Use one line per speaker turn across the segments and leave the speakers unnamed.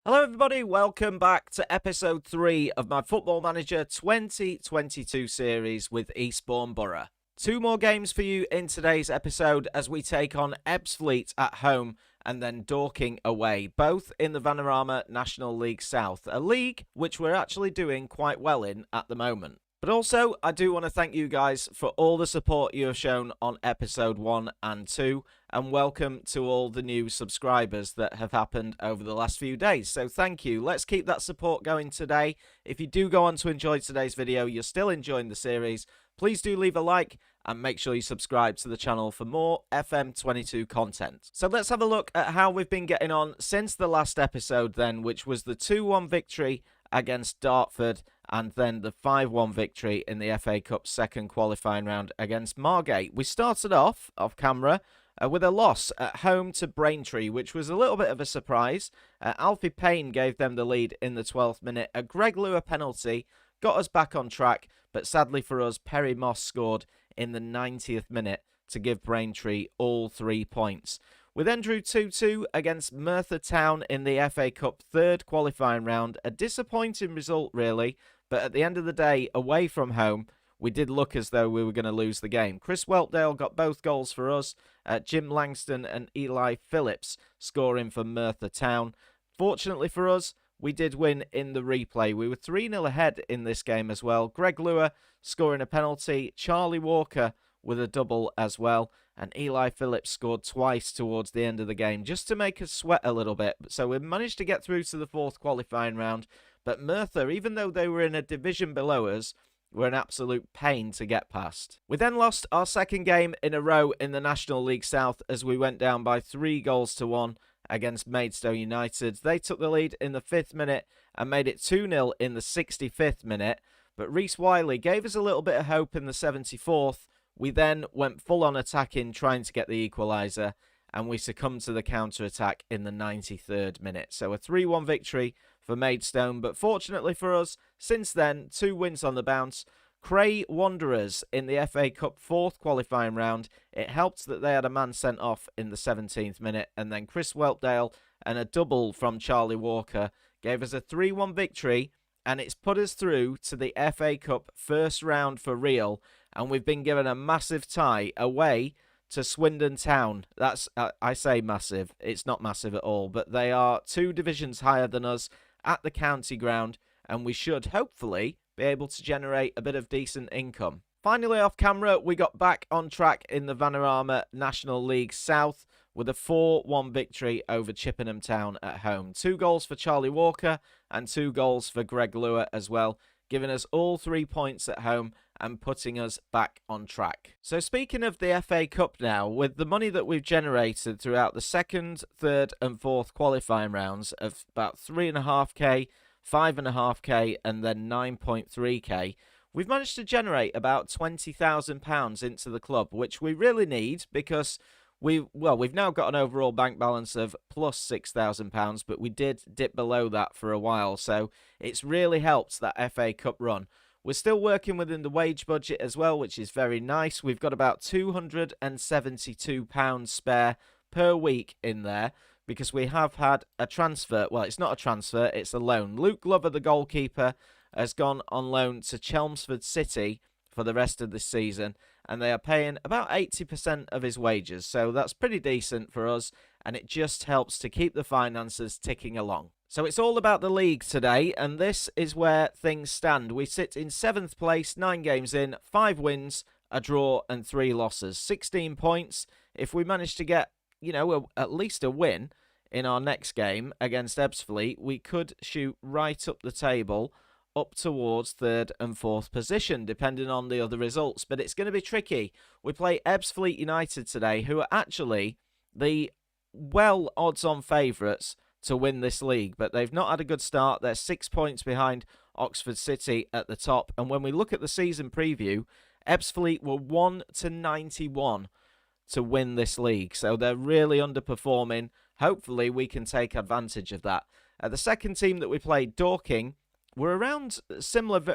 Hello everybody, welcome back to episode 3 of my Football Manager 2022 series with Eastbourne Borough. 2 more games for you in today's episode as we take on Ebsfleet at home and then Dorking away, both in the Vanarama National League South, a league which we're actually doing quite well in at the moment. But also, I do want to thank you guys for all the support you have shown on episode 1 and 2, and welcome to all the new subscribers that have happened over the last few days. So thank you. Let's keep that support going today. If you do go on to enjoy today's video, you're still enjoying the series, please do leave a like and make sure you subscribe to the channel for more FM22 content. So let's have a look at how we've been getting on since the last episode then, which was the 2-1 victory against Dartford and then the 5-1 victory in the FA Cup second qualifying round against Margate. We started off camera with a loss at home to Braintree, which was a little bit of a surprise. Alfie Payne gave them the lead in the 12th minute. A Greg Lua penalty got us back on track, but sadly for us, Perry Moss scored in the 90th minute to give Braintree all 3 points. We then drew 2-2 against Merthyr Town in the FA Cup third qualifying round. A disappointing result, really, but at the end of the day, away from home, we did look as though we were going to lose the game. Chris Whelpdale got both goals for us. Jim Langston and Eli Phillips scoring for Merthyr Town. Fortunately for us, we did win in the replay. We were 3-0 ahead in this game as well. Greg Lua scoring a penalty. Charlie Walker with a double as well. And Eli Phillips scored twice towards the end of the game, just to make us sweat a little bit. So we managed to get through to the fourth qualifying round. But Merthyr, even though they were in a division below us, were an absolute pain to get past. We then lost our second game in a row in the National League South as we went down by 3-1 against Maidstone United. They took the lead in the 5th minute and made it 2-0 in the 65th minute. But Reece Wiley gave us a little bit of hope in the 74th. We then went full on attacking, trying to get the equaliser, and we succumbed to the counter-attack in the 93rd minute. So a 3-1 victory for Maidstone, but fortunately for us, since then, 2 wins on the bounce. Cray Wanderers in the FA Cup 4th qualifying round. It helped that they had a man sent off in the 17th minute, and then Chris Whelpdale and a double from Charlie Walker gave us a 3-1 victory, and it's put us through to the FA Cup first round for real, and we've been given a massive tie away to Swindon Town. That's, I say massive, it's not massive at all, but they are 2 divisions higher than us at the county ground, and we should hopefully be able to generate a bit of decent income. Finally, off camera, we got back on track in the Vanarama National League South with a 4-1 victory over Chippenham Town at home. 2 goals for Charlie Walker and 2 goals for Greg Lua as well, giving us all 3 points at home and putting us back on track. So speaking of the FA Cup now, with the money that we've generated throughout the 2nd, 3rd and 4th qualifying rounds of about 3.5k, 5.5k and then 9.3k, we've managed to generate about £20,000 into the club, which we really need because we've now got an overall bank balance of plus £6,000, but we did dip below that for a while, so it's really helped that FA Cup run. We're still working within the wage budget as well, which is very nice. We've got about £272 spare per week in there because we have had a transfer. Well, it's not a transfer, it's a loan. Luke Glover, the goalkeeper, has gone on loan to Chelmsford City for the rest of this season, and they are paying about 80% of his wages. So that's pretty decent for us, and it just helps to keep the finances ticking along. So it's all about the league today, and this is where things stand. We sit in 7th place, 9 games in, 5 wins, a draw and 3 losses. 16 points. If we manage to get, at least a win in our next game against Ebsfleet, we could shoot right up the table, up towards 3rd and 4th position, depending on the other results. But it's going to be tricky. We play Ebsfleet United today, who are actually the odds-on favourites to win this league, but they've not had a good start. They're 6 points behind Oxford City at the top, and when we look at the season preview, Ebsfleet were 1-91 to win this league, so they're really underperforming. Hopefully we can take advantage of that. The second team that we played, Dorking, were around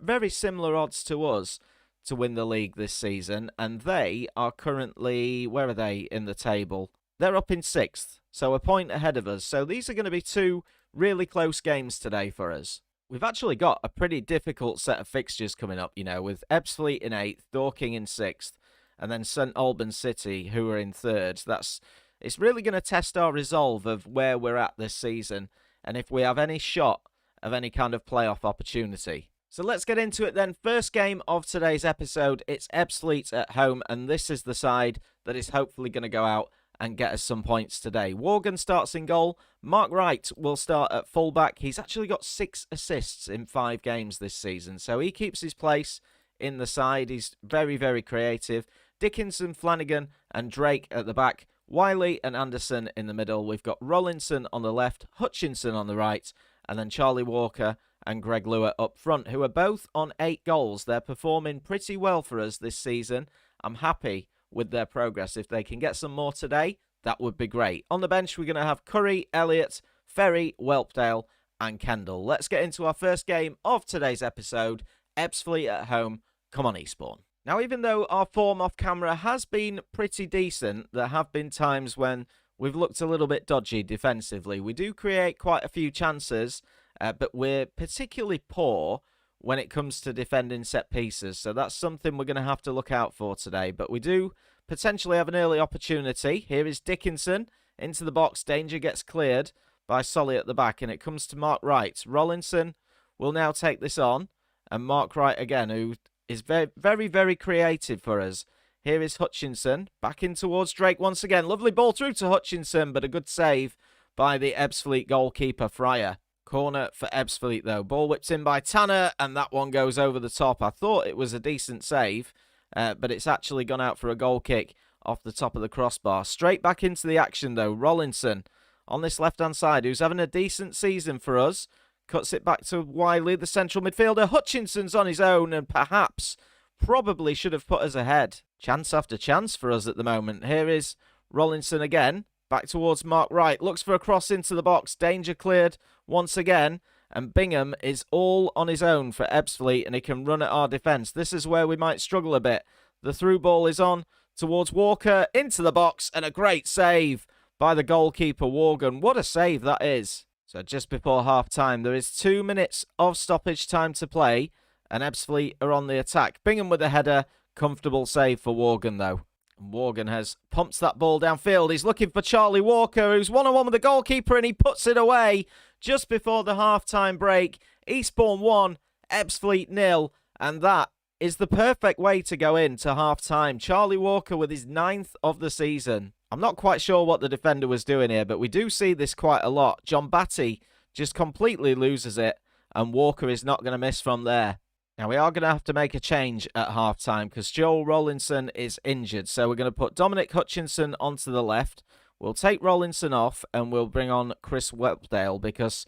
very similar odds to us to win the league this season, and they are currently, where are they in the table? They're up in 6th, so a point ahead of us. So these are going to be 2 really close games today for us. We've actually got a pretty difficult set of fixtures coming up, with Ebsfleet in 8th, Dorking in 6th, and then St Albans City, who are in 3rd. It's really going to test our resolve of where we're at this season, and if we have any shot of any kind of playoff opportunity. So let's get into it then. First game of today's episode, it's Ebsfleet at home, and this is the side that is hopefully going to go out and get us some points today. Worgan starts in goal. Mark Wright will start at fullback. He's actually got 6 assists in 5 games this season, so he keeps his place in the side. He's very, very creative. Dickinson, Flanagan and Drake at the back. Wiley and Anderson in the middle. We've got Rollinson on the left, Hutchinson on the right, and then Charlie Walker and Greg Lewis up front, who are both on 8 goals. They're performing pretty well for us this season. I'm happy with their progress. If they can get some more today, that would be great. On the bench, we're going to have Curry, Elliott, Ferry, Whelpdale and Kendall. Let's get into our first game of today's episode, Ebsfleet at home. Come on, Eastbourne. Now, even though our form off camera has been pretty decent, there have been times when we've looked a little bit dodgy defensively. We do create quite a few chances, but we're particularly poor when it comes to defending set pieces. So that's something we're going to have to look out for today. But we do potentially have an early opportunity. Here is Dickinson into the box. Danger gets cleared by Solly at the back, and it comes to Mark Wright. Rollinson will now take this on, and Mark Wright again, who is very, very, very creative for us. Here is Hutchinson, back in towards Drake once again. Lovely ball through to Hutchinson, but a good save by the Ebsfleet goalkeeper, Fryer. Corner for Ebsfleet, though. Ball whipped in by Tanner, and that one goes over the top. I thought it was a decent save, but it's actually gone out for a goal kick off the top of the crossbar. Straight back into the action, though. Rollinson on this left-hand side, who's having a decent season for us. Cuts it back to Wiley, the central midfielder. Hutchinson's on his own, and perhaps, probably should have put us ahead. Chance after chance for us at the moment. Here is Rollinson again. Back towards Mark Wright. Looks for a cross into the box. Danger cleared once again. And Bingham is all on his own for Ebsfleet, and he can run at our defence. This is where we might struggle a bit. The through ball is on towards Walker. Into the box, and a great save by the goalkeeper, Worgan. What a save that is. So just before half-time, there is 2 minutes of stoppage time to play, and Ebsfleet are on the attack. Bingham with a header. Comfortable save for Worgan, though. Worgan has pumps that ball downfield. He's looking for Charlie Walker, who's one-on-one with the goalkeeper, and he puts it away just before the half-time break. Eastbourne 1, Ebsfleet 0, and that is the perfect way to go into half-time. Charlie Walker with his 9th of the season. I'm not quite sure what the defender was doing here, but we do see this quite a lot. John Batty just completely loses it, and Walker is not going to miss from there. Now, we are going to have to make a change at half-time because Joel Rollinson is injured. So we're going to put Dominic Hutchinson onto the left. We'll take Rollinson off and we'll bring on Chris Whelpdale because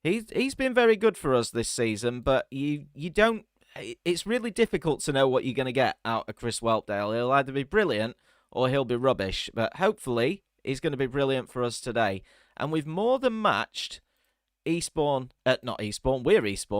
he's been very good for us this season, but you don't... It's really difficult to know what you're going to get out of Chris Whelpdale. He'll either be brilliant or he'll be rubbish, but hopefully he's going to be brilliant for us today. And we've more than matched we're Eastbourne.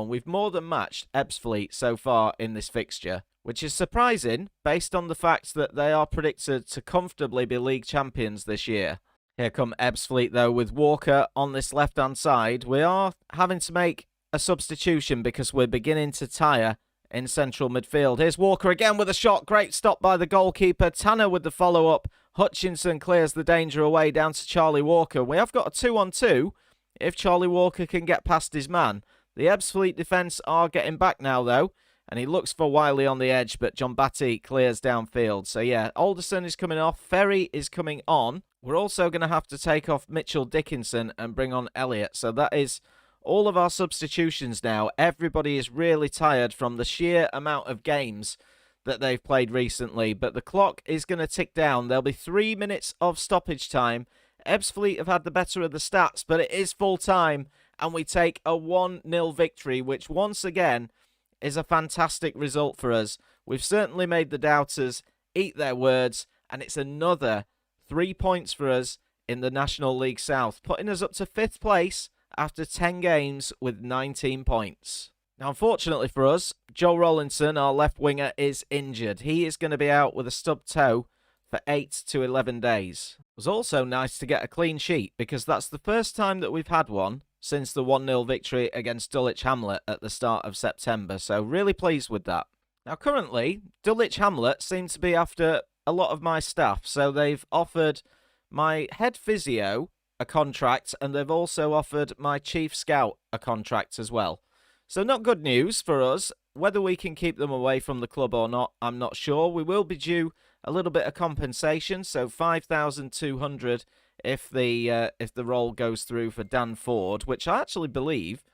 We've more than matched Ebsfleet so far in this fixture, which is surprising based on the fact that they are predicted to comfortably be league champions this year. Here come Ebsfleet, though, with Walker on this left-hand side. We are having to make a substitution because we're beginning to tire in central midfield. Here's Walker again with a shot. Great stop by the goalkeeper. Tanner with the follow-up. Hutchinson clears the danger away down to Charlie Walker. We have got a 2-on-2 if Charlie Walker can get past his man. The Ebsfleet defence are getting back now, though, and he looks for Wiley on the edge, but John Batty clears downfield. So, yeah, Alderson is coming off. Ferry is coming on. We're also going to have to take off Mitchell Dickinson and bring on Elliott. So that is all of our substitutions now. Everybody is really tired from the sheer amount of games that they've played recently, but the clock is going to tick down. There'll be 3 minutes of stoppage time. Ebsfleet have had the better of the stats, but it is full time, and we take a 1-0 victory, which once again is a fantastic result for us. We've certainly made the doubters eat their words, and it's another 3 points for us in the National League South, putting us up to 5th place after 10 games with 19 points. Now, unfortunately for us, Joe Rollinson, our left winger, is injured. He is going to be out with a stubbed toe for 8 to 11 days. It was also nice to get a clean sheet because that's the first time that we've had one since the 1-0 victory against Dulwich Hamlet at the start of September, so really pleased with that. Now currently, Dulwich Hamlet seem to be after a lot of my staff, so they've offered my head physio a contract, and they've also offered my chief scout a contract as well. So not good news for us. Whether we can keep them away from the club or not, I'm not sure. We will be due a little bit of compensation, so 5,200 if the role goes through for Dan Ford, which I actually believe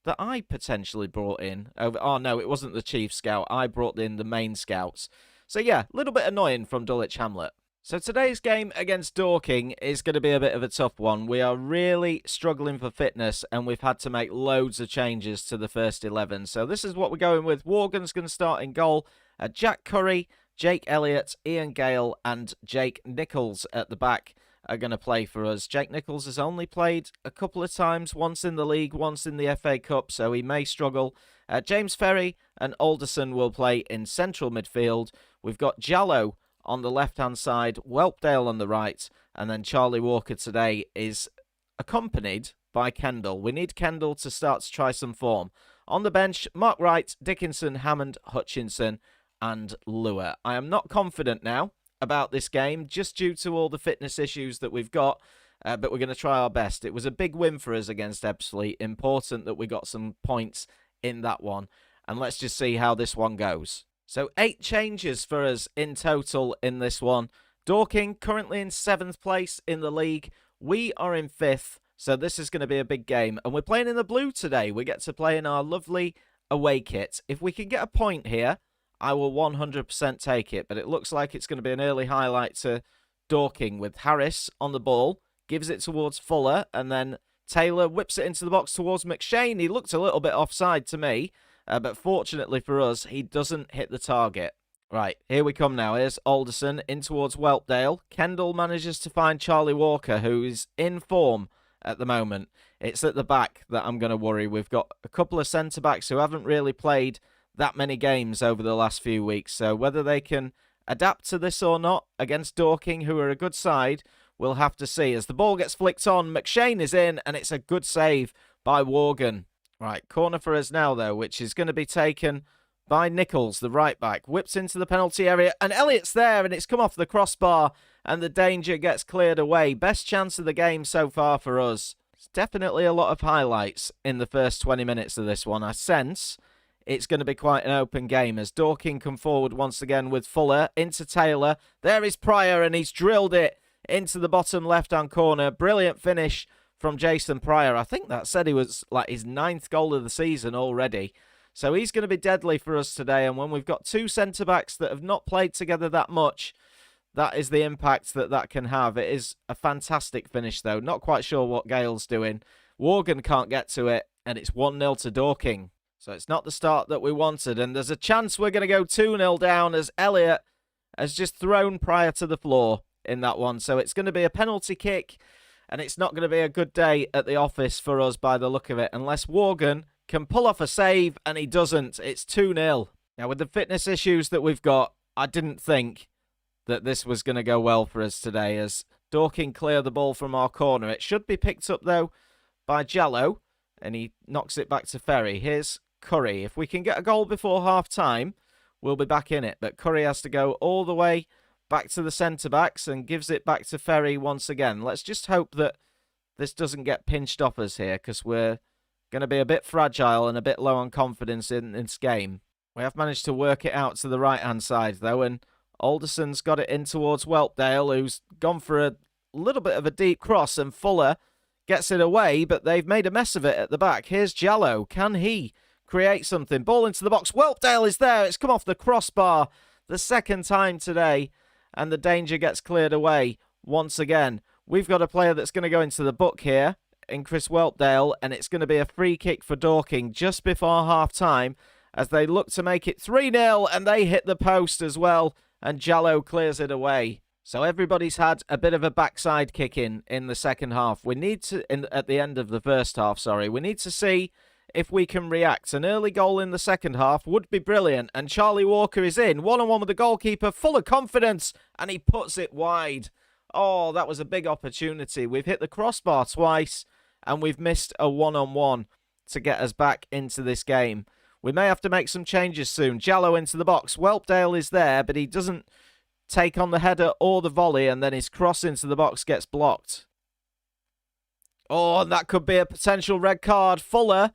that I potentially brought in. Oh no, it wasn't the chief scout. I brought in the main scouts. So yeah, a little bit annoying from Dulwich Hamlet. So today's game against Dorking is going to be a bit of a tough one. We are really struggling for fitness, and we've had to make loads of changes to the first 11. So this is what we're going with. Morgan's going to start in goal. Jack Curry, Jake Elliott, Ian Gale, and Jake Nichols at the back are going to play for us. Jake Nichols has only played a couple of times, once in the league, once in the FA Cup, so he may struggle. James Ferry and Alderson will play in central midfield. We've got Jallow on the left-hand side, Whelpdale on the right, and then Charlie Walker today is accompanied by Kendall. We need Kendall to start to try some form. On the bench, Mark Wright, Dickinson, Hammond, Hutchinson, and Lua. I am not confident now about this game, just due to all the fitness issues that we've got, but we're going to try our best. It was a big win for us against Ebsfleet. Important that we got some points in that one, and let's just see how this one goes. So 8 changes for us in total in this one. Dorking currently in 7th place in the league. We are in 5th, so this is going to be a big game. And we're playing in the blue today. We get to play in our lovely away kit. If we can get a point here, I will 100% take it. But it looks like it's going to be an early highlight to Dorking with Harris on the ball. Gives it towards Fuller, and then Taylor whips it into the box towards McShane. He looked a little bit offside to me. But fortunately for us, he doesn't hit the target. Right, here we come now. Here's Alderson in towards Whelpdale. Kendall manages to find Charlie Walker, who is in form at the moment. It's at the back that I'm going to worry. We've got a couple of centre-backs who haven't really played that many games over the last few weeks. So whether they can adapt to this or not against Dorking, who are a good side, we'll have to see. As the ball gets flicked on, McShane is in, and it's a good save by Worgan. Right, corner for us now, though, which is going to be taken by Nichols, the right back. Whips into the penalty area, and Elliott's there, and it's come off the crossbar, and the danger gets cleared away. Best chance of the game so far for us. It's definitely a lot of highlights in the first 20 minutes of this one. I sense it's going to be quite an open game as Dorking come forward once again with Fuller into Taylor. There is Pryor, and he's drilled it into the bottom left-hand corner. Brilliant finish from Jason Pryor. I think that said he was like his 9th goal of the season already. So he's going to be deadly for us today. And when we've got 2 centre-backs that have not played together that much, that is the impact that can have. It is a fantastic finish, though. Not quite sure what Gale's doing. Worgan can't get to it, and it's 1-0 to Dorking. So it's not the start that we wanted. And there's a chance we're going to go 2-0 down as Elliott has just thrown Pryor to the floor in that one. So it's going to be a penalty kick. And it's not going to be a good day at the office for us by the look of it, unless Worgan can pull off a save, and he doesn't. It's 2-0. Now, with the fitness issues that we've got, I didn't think that this was going to go well for us today, as Dorking clear the ball from our corner. It should be picked up, though, by Jallow, and he knocks it back to Ferry. Here's Curry. If we can get a goal before half-time, we'll be back in it. But Curry has to go all the way back to the centre-backs and gives it back to Ferry once again. Let's just hope that this doesn't get pinched off us here, because we're going to be a bit fragile and a bit low on confidence in this game. We have managed to work it out to the right-hand side, though, and Alderson's got it in towards Whelpdale, who's gone for a little bit of a deep cross, and Fuller gets it away, but they've made a mess of it at the back. Here's Jallow. Can he create something? Ball into the box. Whelpdale is there. It's come off the crossbar the second time today, and the danger gets cleared away once again. We've got a player that's going to go into the book here in Chris Whelpdale, and it's going to be a free kick for Dorking just before half-time as they look to make it 3-0, and they hit the post as well, and Jallow clears it away. So everybody's had a bit of a backside kick in the second half. We need to, at the end of the first half, sorry, we need to see if we can react. An early goal in the second half would be brilliant. And Charlie Walker is in, one-on-one with the goalkeeper, full of confidence, and he puts it wide. Oh, that was a big opportunity. We've hit the crossbar twice, and we've missed a one-on-one to get us back into this game. We may have to make some changes soon. Jallow into the box. Whelpdale is there, but he doesn't take on the header or the volley, and then his cross into the box gets blocked. Oh, and that could be a potential red card. Fuller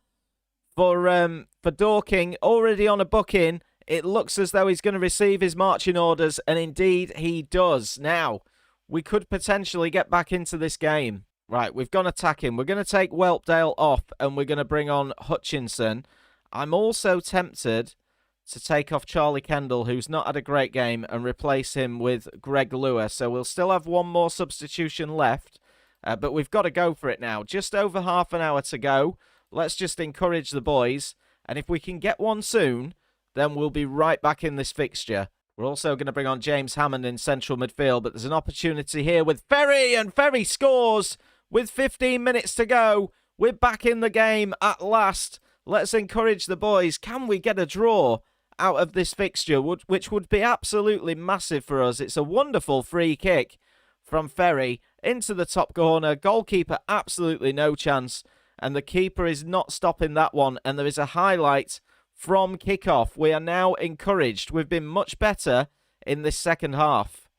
for Dorking, already on a booking. It looks as though he's going to receive his marching orders, and indeed he does. Now, we could potentially get back into this game. Right, we've gone attacking. We're going to take Whelpdale off, and we're going to bring on Hutchinson. I'm also tempted to take off Charlie Kendall, who's not had a great game, and replace him with Greg Lewis. So we'll still have one more substitution left, but we've got to go for it now. Just over half an hour to go. Let's just encourage the boys, and if we can get one soon, then we'll be right back in this fixture. We're also going to bring on James Hammond in central midfield, but there's an opportunity here with Ferry, and Ferry scores with 15 minutes to go. We're back in the game at last. Let's encourage the boys. Can we get a draw out of this fixture, which would be absolutely massive for us? It's a wonderful free kick from Ferry into the top corner. Goalkeeper, absolutely no chance. And the keeper is not stopping that one. And there is a highlight from kickoff. We are now encouraged. We've been much better in this second half.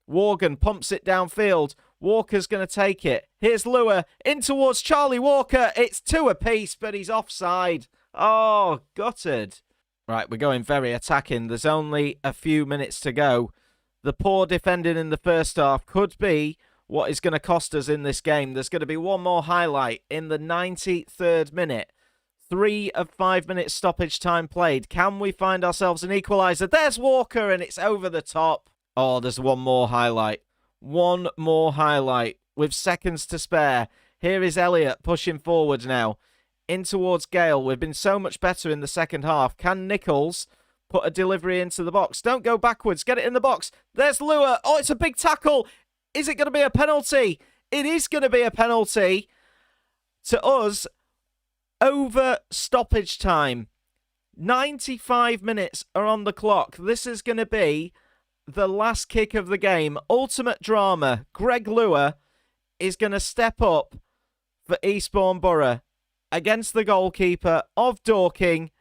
Morgan pumps it downfield. Walker's going to take it. Here's Lua in towards Charlie Walker. It's 2 apiece, but he's offside. Oh, gutted. Right, we're going very attacking. There's only a few minutes to go. The poor defending in the first half could be what is going to cost us in this game. There's going to be one more highlight in the 93rd minute. 3 of 5 minutes stoppage time played. Can we find ourselves an equaliser? There's Walker, and it's over the top. Oh, there's one more highlight. One more highlight with seconds to spare. Here is Elliott pushing forward now. In towards Gale. We've been so much better in the second half. Can Nichols put a delivery into the box? Don't go backwards. Get it in the box. There's Lua. Oh, it's a big tackle. Is it going to be a penalty? It is going to be a penalty to us over stoppage time. 95 minutes are on the clock. This is going to be the last kick of the game. Ultimate drama. Greg Lua is going to step up for Eastbourne Borough against the goalkeeper of Dorking.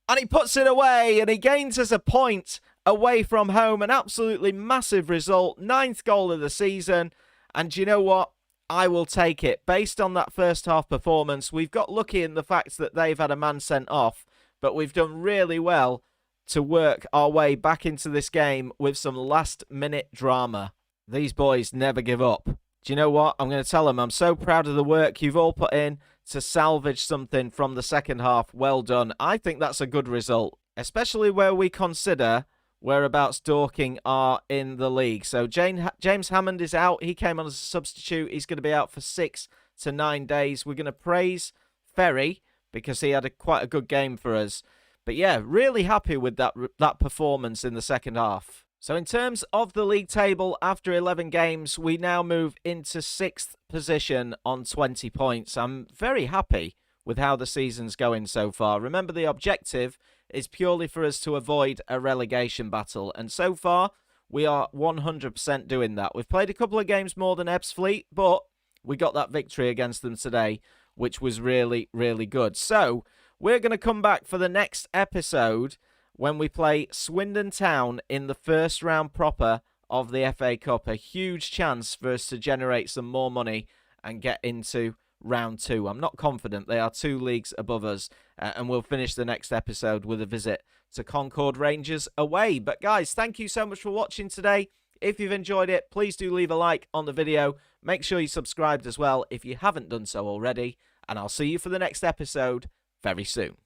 And he puts it away, and he gains us a point away from home. An absolutely massive result. 9th goal of the season. And do you know what? I will take it. Based on that first half performance, we've got lucky in the fact that they've had a man sent off. But we've done really well to work our way back into this game with some last-minute drama. These boys never give up. Do you know what? I'm going to tell them I'm so proud of the work you've all put in to salvage something from the second half. Well done. I think that's a good result, especially where we consider whereabouts Dorking are in the league. So James Hammond is out. He came on as a substitute. He's going to be out for 6 to 9 days. We're going to praise Ferry because he had quite a good game for us. But yeah, really happy with that performance in the second half. So in terms of the league table, after 11 games, we now move into 6th position on 20 points. I'm very happy with how the season's going so far. Remember, the objective is purely for us to avoid a relegation battle. And so far, we are 100% doing that. We've played a couple of games more than Ebsfleet, but we got that victory against them today, which was really, really good. So we're going to come back for the next episode when we play Swindon Town in the first round proper of the FA Cup. A huge chance for us to generate some more money and get into round 2. I'm not confident. They are 2 leagues above us. And we'll finish the next episode with a visit to Concord Rangers away. But guys, thank you so much for watching today. If you've enjoyed it, please do leave a like on the video. Make sure you subscribed as well if you haven't done so already. And I'll see you for the next episode very soon.